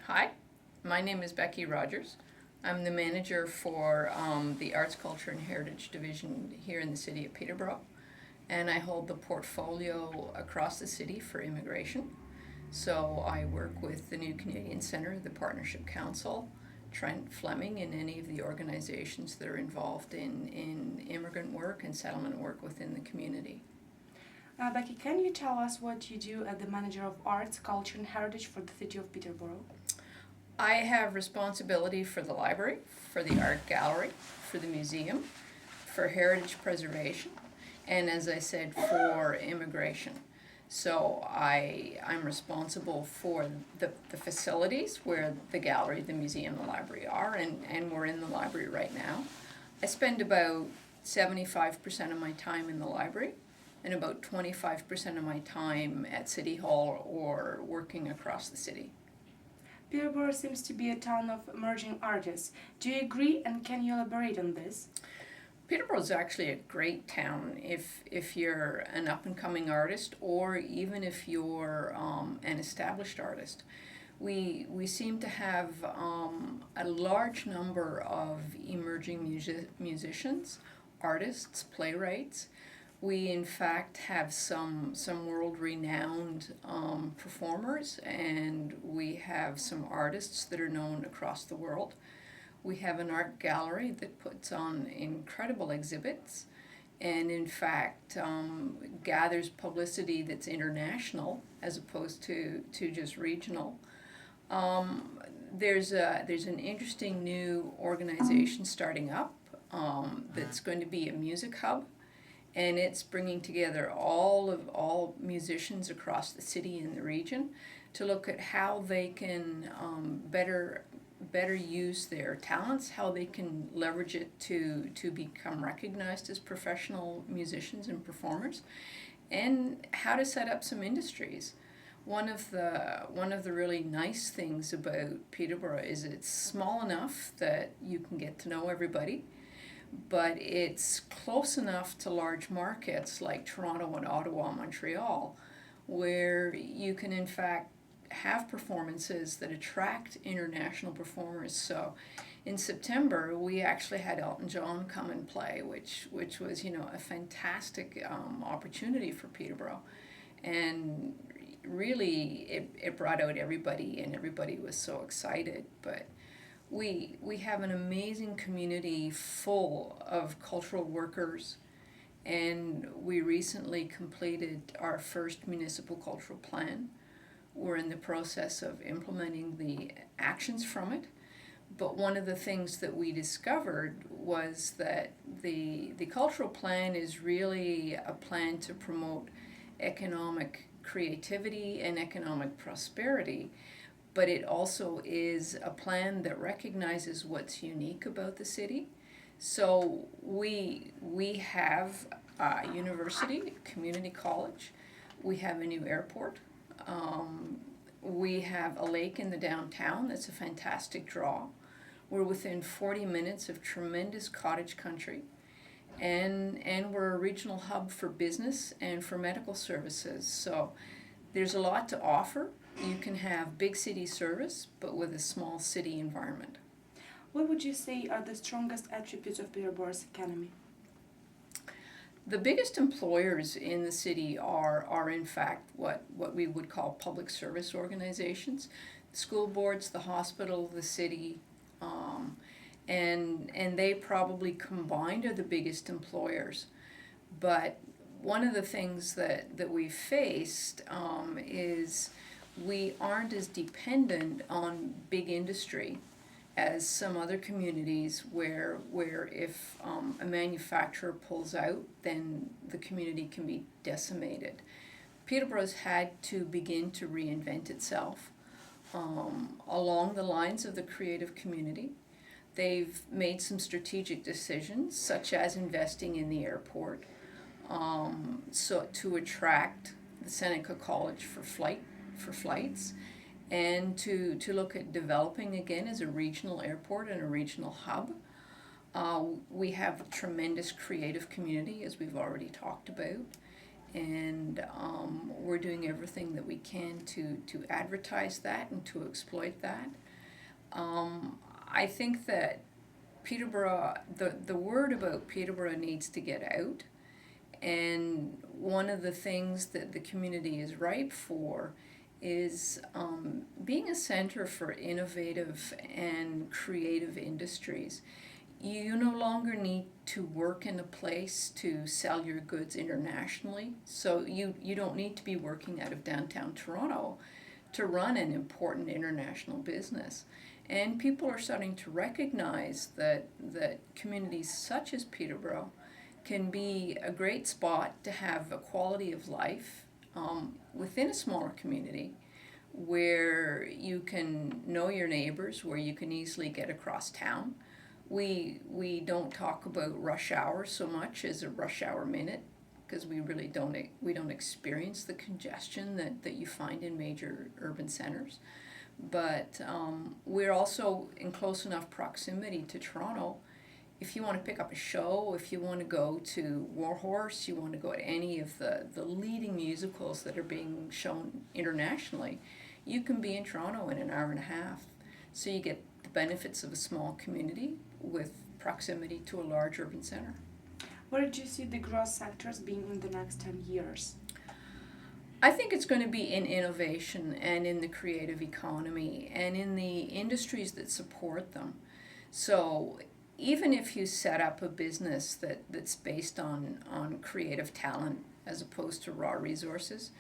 Hi, my name is Becky Rogers. I'm the manager for the Arts, Culture and Heritage Division here in the City of Peterborough, and I hold the portfolio across the city for immigration. So I work with the New Canadian Centre, the Partnership Council, Trent Fleming, and any of the organizations that are involved in immigrant work and settlement work within the community. Becky, can you tell us what you do as the manager of arts, culture, and heritage for the City of Peterborough? I have responsibility for the library, for the art gallery, for the museum, for heritage preservation, and as I said, for immigration. So I'm responsible for the facilities where the gallery, the museum, the library are, and we're in the library right now. I spend about 75% of my time in the library and about 25% of my time at City Hall or working across the city. Peterborough seems to be a town of emerging artists. Do you agree, and can you elaborate on this? Peterborough is actually a great town if you're an up-and-coming artist or even if you're an established artist. We seem to have a large number of emerging musicians, artists, playwrights. We in fact have some world-renowned performers, and we have some artists that are known across the world. We have an art gallery that puts on incredible exhibits and in fact gathers publicity that's international as opposed to just regional. There's an interesting new organization starting up that's going to be a music hub, and it's bringing together all musicians across the city and the region to look at how they can better use their talents, how they can leverage it to become recognized as professional musicians and performers, and how to set up some industries. One of the really nice things about Peterborough is it's small enough that you can get to know everybody, but it's close enough to large markets like Toronto and Ottawa and Montreal, where you can in fact have performances that attract international performers. So in September we actually had Elton John come and play, which was a fantastic opportunity for Peterborough, and really it brought out everybody, and everybody was so excited. But we have an amazing community full of cultural workers, and we recently completed our first municipal cultural plan. We're in the process of implementing the actions from it. But one of the things that we discovered was that the cultural plan is really a plan to promote economic creativity and economic prosperity, but it also is a plan that recognizes what's unique about the city. So we have a university, community college. We have a new airport. We have a lake in the downtown that's a fantastic draw. We're within 40 minutes of tremendous cottage country, and we're a regional hub for business and for medical services. So there's a lot to offer. You can have big city service, but with a small city environment. What would you say are the strongest attributes of Peterborough's economy? The biggest employers in the city are in fact what we would call public service organizations, the school boards, the hospital, the city, and they probably combined are the biggest employers. But one of the things that we've faced is we aren't as dependent on big industry as some other communities where if a manufacturer pulls out, then the community can be decimated. Peterborough's had to begin to reinvent itself along the lines of the creative community. They've made some strategic decisions, such as investing in the airport, so to attract the Seneca College for flights, and to look at developing again as a regional airport and a regional hub. We have a tremendous creative community, as we've already talked about, and we're doing everything that we can to advertise that and to exploit that. I think that Peterborough, the word about Peterborough needs to get out, and one of the things that the community is ripe for is being a center for innovative and creative industries. You no longer need to work in a place to sell your goods internationally, so you don't need to be working out of downtown Toronto to run an important international business. And people are starting to recognize that communities such as Peterborough can be a great spot to have a quality of life within a smaller community where you can know your neighbors, where you can easily get across town. We don't talk about rush hour so much as a rush hour minute, because we really don't experience the congestion that you find in major urban centers. But we're also in close enough proximity to Toronto. If you want to pick up a show, if you want to go to Warhorse, you want to go to any of the leading musicals that are being shown internationally, you can be in Toronto in an hour and a half. So you get the benefits of a small community with proximity to a large urban center. Where do you see the growth sectors being in the next 10 years? I think it's going to be in innovation and in the creative economy and in the industries that support them. So even if you set up a business that's based on creative talent as opposed to raw resources,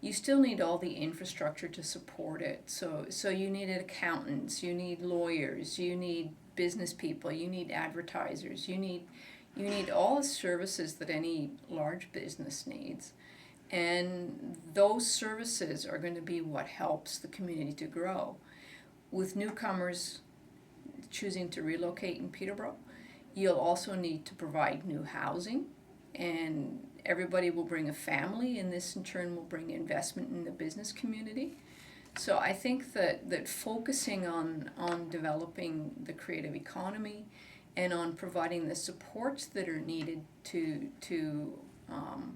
you still need all the infrastructure to support it. So you need accountants, you need lawyers, you need business people, you need advertisers, you need all the services that any large business needs. And those services are going to be what helps the community to grow. With newcomers choosing to relocate in Peterborough, you'll also need to provide new housing, and everybody will bring a family, and this in turn will bring investment in the business community. So I think that focusing on developing the creative economy and on providing the supports that are needed to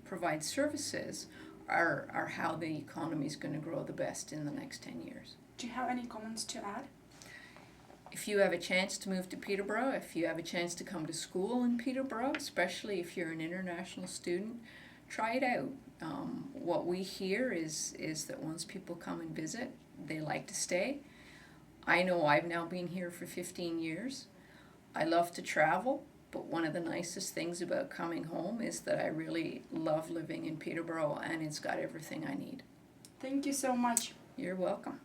provide services are how the economy is going to grow the best in the next 10 years. Do you have any comments to add? If you have a chance to move to Peterborough, if you have a chance to come to school in Peterborough, especially if you're an international student, try it out. What we hear is that once people come and visit, they like to stay. I know I've now been here for 15 years. I love to travel, but one of the nicest things about coming home is that I really love living in Peterborough, and it's got everything I need. Thank you so much. You're welcome.